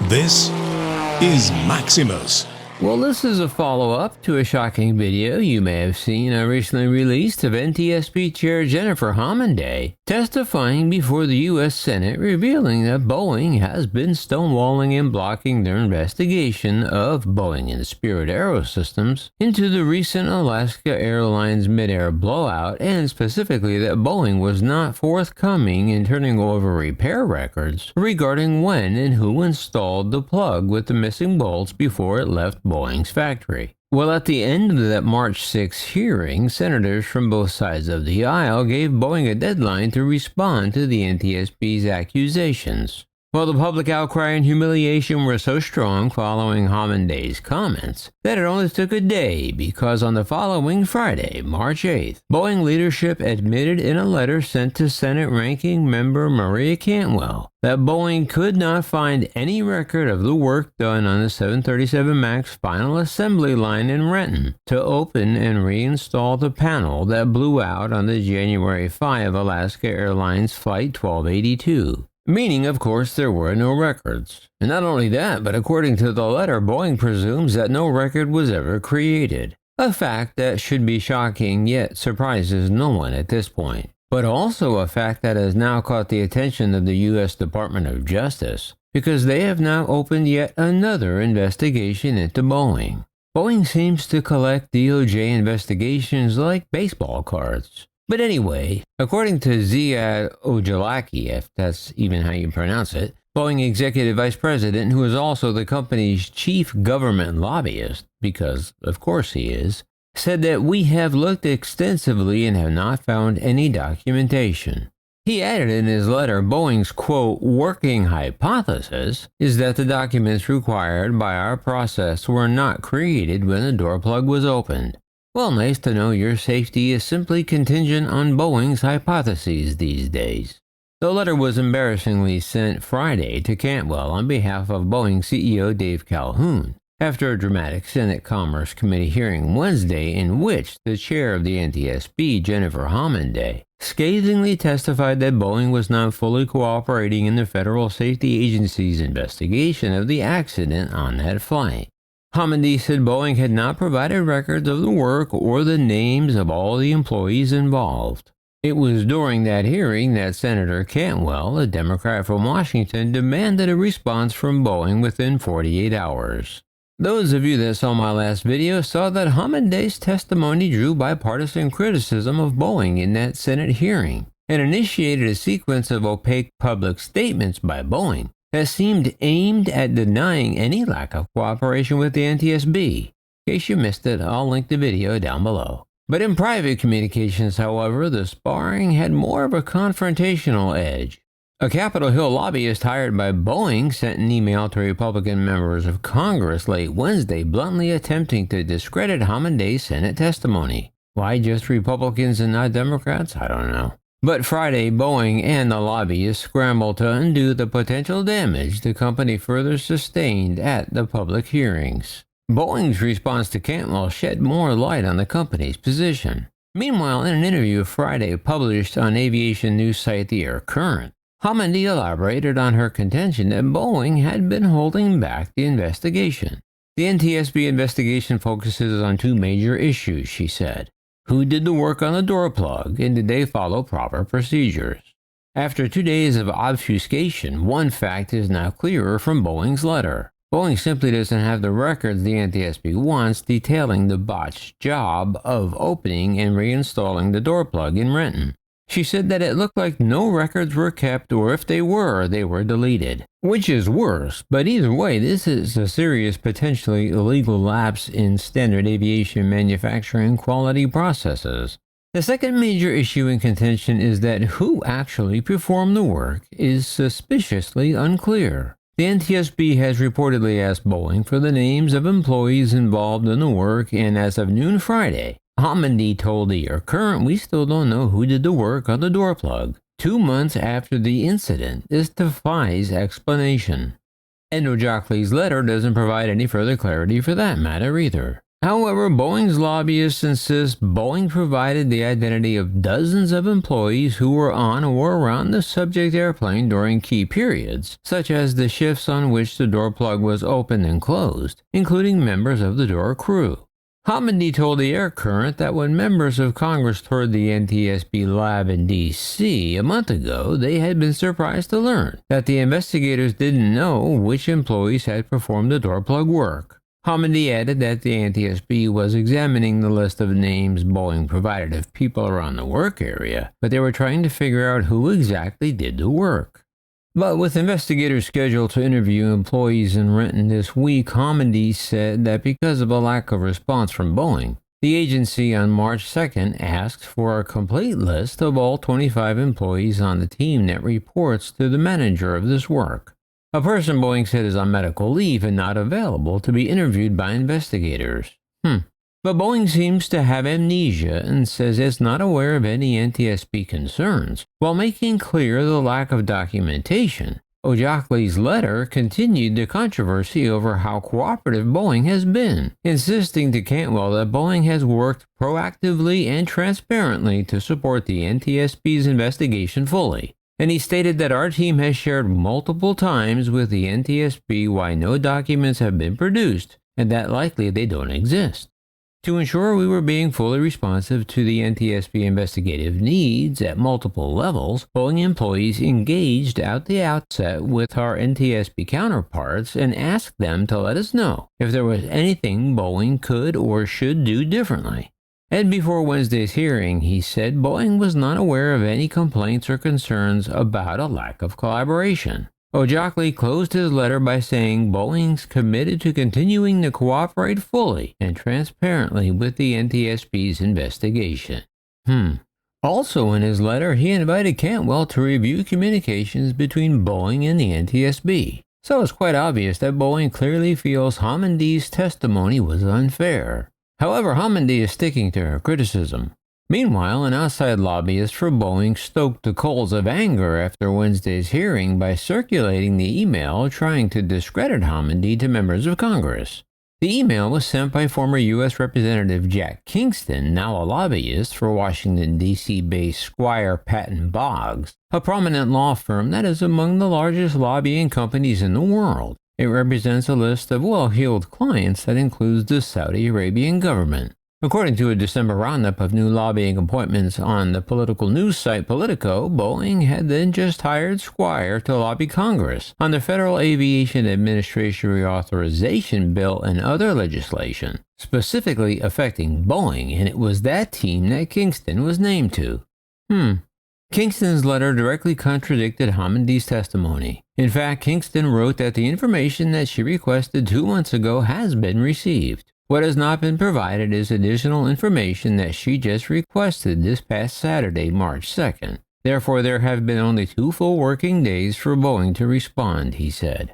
This is Maximus. Well, this is a follow-up to a shocking video you may have seen recently released of NTSB Chair Jennifer Homenday testifying before the U.S. Senate, revealing that Boeing has been stonewalling and blocking their investigation of Boeing and Spirit Aerosystems into the recent Alaska Airlines mid-air blowout, and specifically that Boeing was not forthcoming in turning over repair records regarding when and who installed the plug with the missing bolts before it left Boeing's factory. Well, at the end of that March 6 hearing, senators from both sides of the aisle gave Boeing a deadline to respond to the NTSB's accusations. Well, the public outcry and humiliation were so strong following Homenday's comments that it only took a day, because on the following Friday, March 8th, Boeing leadership admitted in a letter sent to Senate Ranking Member Maria Cantwell that Boeing could not find any record of the work done on the 737 MAX final assembly line in Renton to open and reinstall the panel that blew out on the January 5 Alaska Airlines Flight 1282. Meaning, of course, there were no records. And not only that, but according to the letter, Boeing presumes that no record was ever created. A fact that should be shocking, yet surprises no one at this point. But also a fact that has now caught the attention of the U.S. Department of Justice, because they have now opened yet another investigation into Boeing. Boeing seems to collect DOJ investigations like baseball cards. But anyway, according to Ziad Ojalaki, if that's even how you pronounce it, Boeing Executive Vice President, who is also the company's chief government lobbyist, because of course he is, said that we have looked extensively and have not found any documentation. He added in his letter, Boeing's, quote, working hypothesis is that the documents required by our process were not created when the door plug was opened. Well, nice to know your safety is simply contingent on Boeing's hypotheses these days. The letter was embarrassingly sent Friday to Cantwell on behalf of Boeing CEO Dave Calhoun, after a dramatic Senate Commerce Committee hearing Wednesday in which the chair of the NTSB, Jennifer Homenday, scathingly testified that Boeing was not fully cooperating in the Federal Safety Agency's investigation of the accident on that flight. Homenday said Boeing had not provided records of the work or the names of all the employees involved. It was during that hearing that Senator Cantwell, a Democrat from Washington, demanded a response from Boeing within 48 hours. Those of you that saw my last video saw that Homenday's testimony drew bipartisan criticism of Boeing in that Senate hearing and initiated a sequence of opaque public statements by Boeing that seemed aimed at denying any lack of cooperation with the NTSB. In case you missed it, I'll link the video down below. But in private communications, however, the sparring had more of a confrontational edge. A Capitol Hill lobbyist hired by Boeing sent an email to Republican members of Congress late Wednesday bluntly attempting to discredit Homenday's Senate testimony. Why just Republicans and not Democrats? I don't know. But Friday, Boeing and the lobbyists scrambled to undo the potential damage the company further sustained at the public hearings. Boeing's response to Cantwell shed more light on the company's position. Meanwhile, in an interview Friday published on aviation news site The Air Current, Homenday elaborated on her contention that Boeing had been holding back the investigation. The NTSB investigation focuses on two major issues, she said. Who did the work on the door plug, and did they follow proper procedures? After 2 days of obfuscation, one fact is now clearer from Boeing's letter. Boeing simply doesn't have the records the NTSB wants detailing the botched job of opening and reinstalling the door plug in Renton. She said that it looked like no records were kept, or if they were deleted. Which is worse, but either way, this is a serious, potentially illegal lapse in standard aviation manufacturing quality processes. The second major issue in contention is that who actually performed the work is suspiciously unclear. The NTSB has reportedly asked Boeing for the names of employees involved in the work, and as of noon Friday, Homenday told The Air Current we still don't know who did the work on the door plug. 2 months after the incident, this defies explanation. And Ojalak's letter doesn't provide any further clarity for that matter either. However, Boeing's lobbyists insist Boeing provided the identity of dozens of employees who were on or around the subject airplane during key periods, such as the shifts on which the door plug was opened and closed, including members of the door crew. Hamidi told the Air Current that when members of Congress toured the NTSB lab in D.C. a month ago, they had been surprised to learn that the investigators didn't know which employees had performed the door plug work. Hamidi added that the NTSB was examining the list of names Boeing provided of people around the work area, but they were trying to figure out who exactly did the work. But with investigators scheduled to interview employees in Renton this week, Hamidi said that because of a lack of response from Boeing, the agency on March 2nd asked for a complete list of all 25 employees on the team that reports to the manager of this work. A person Boeing said is on medical leave and not available to be interviewed by investigators. But Boeing seems to have amnesia and says it's not aware of any NTSB concerns, while making clear the lack of documentation. Ojakli's letter continued the controversy over how cooperative Boeing has been, insisting to Cantwell that Boeing has worked proactively and transparently to support the NTSB's investigation fully. And he stated that our team has shared multiple times with the NTSB why no documents have been produced, and that likely they don't exist. To ensure we were being fully responsive to the NTSB investigative needs at multiple levels, Boeing employees engaged at the outset with our NTSB counterparts and asked them to let us know if there was anything Boeing could or should do differently. And before Wednesday's hearing, he said Boeing was not aware of any complaints or concerns about a lack of collaboration. Ojakli closed his letter by saying Boeing's committed to continuing to cooperate fully and transparently with the NTSB's investigation. Also in his letter, he invited Cantwell to review communications between Boeing and the NTSB. So it's quite obvious that Boeing clearly feels Hamidi's testimony was unfair. However, Hamidi is sticking to her criticism. Meanwhile, an outside lobbyist for Boeing stoked the coals of anger after Wednesday's hearing by circulating the email trying to discredit Hamidi to members of Congress. The email was sent by former U.S. Representative Jack Kingston, now a lobbyist for Washington, D.C.-based Squire Patton Boggs, a prominent law firm that is among the largest lobbying companies in the world. It represents a list of well-heeled clients that includes the Saudi Arabian government. According to a December roundup of new lobbying appointments on the political news site Politico, Boeing had then just hired Squire to lobby Congress on the Federal Aviation Administration Reauthorization Bill and other legislation, specifically affecting Boeing, and it was that team that Kingston was named to. Kingston's letter directly contradicted Hamidi's testimony. In fact, Kingston wrote that the information that she requested 2 months ago has been received. What has not been provided is additional information that she just requested this past Saturday, March 2nd. Therefore, there have been only 2 full working days for Boeing to respond, he said.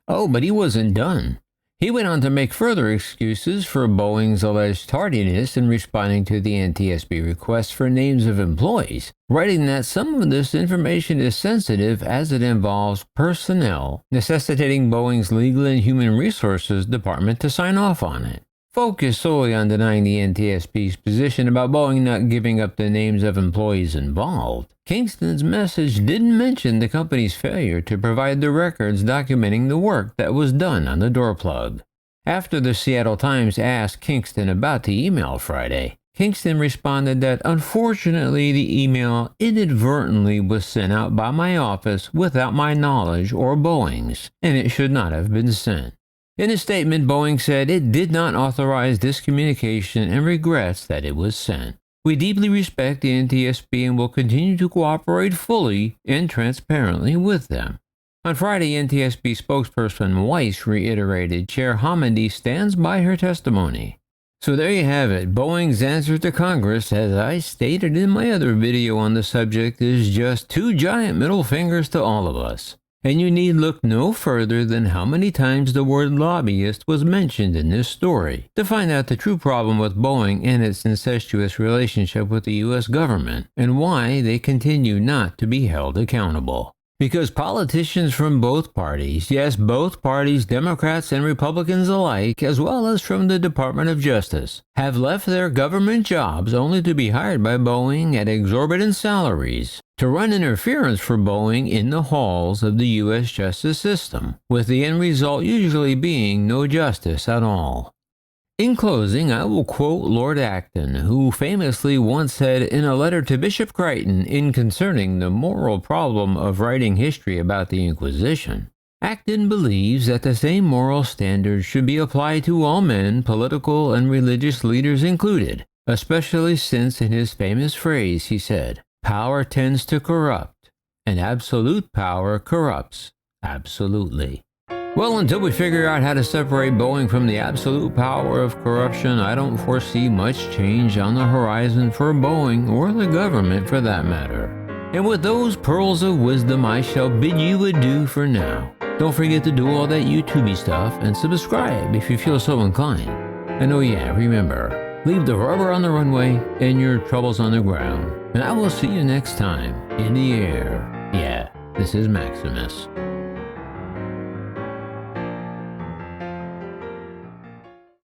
Oh, but he wasn't done. He went on to make further excuses for Boeing's alleged tardiness in responding to the NTSB request for names of employees, writing that some of this information is sensitive as it involves personnel, necessitating Boeing's Legal and Human Resources Department to sign off on it. Focused solely on denying the NTSB's position about Boeing not giving up the names of employees involved, Kingston's message didn't mention the company's failure to provide the records documenting the work that was done on the door plug. After the Seattle Times asked Kingston about the email Friday, Kingston responded that unfortunately the email inadvertently was sent out by my office without my knowledge or Boeing's, and it should not have been sent. In a statement, Boeing said it did not authorize this communication and regrets that it was sent. We deeply respect the NTSB and will continue to cooperate fully and transparently with them. On Friday, NTSB spokesperson Weiss reiterated Chair Hamidi stands by her testimony. So there you have it. Boeing's answer to Congress, as I stated in my other video on the subject, is just 2 giant middle fingers to all of us. And you need look no further than how many times the word lobbyist was mentioned in this story to find out the true problem with Boeing and its incestuous relationship with the U.S. government and why they continue not to be held accountable. Because politicians from both parties, yes, both parties, Democrats and Republicans alike, as well as from the Department of Justice, have left their government jobs only to be hired by Boeing at exorbitant salaries to run interference for Boeing in the halls of the U.S. justice system, with the end result usually being no justice at all. In closing, I will quote Lord Acton, who famously once said in a letter to Bishop Crichton in concerning the moral problem of writing history about the Inquisition. Acton believes that the same moral standards should be applied to all men, political and religious leaders included, especially since in his famous phrase he said, "Power tends to corrupt, and absolute power corrupts absolutely." Well, until we figure out how to separate Boeing from the absolute power of corruption, I don't foresee much change on the horizon for Boeing or the government for that matter. And with those pearls of wisdom, I shall bid you adieu for now. Don't forget to do all that YouTubey stuff and subscribe if you feel so inclined. And oh yeah, remember, leave the rubber on the runway and your troubles on the ground. And I will see you next time in the air. Yeah, this is Maximus.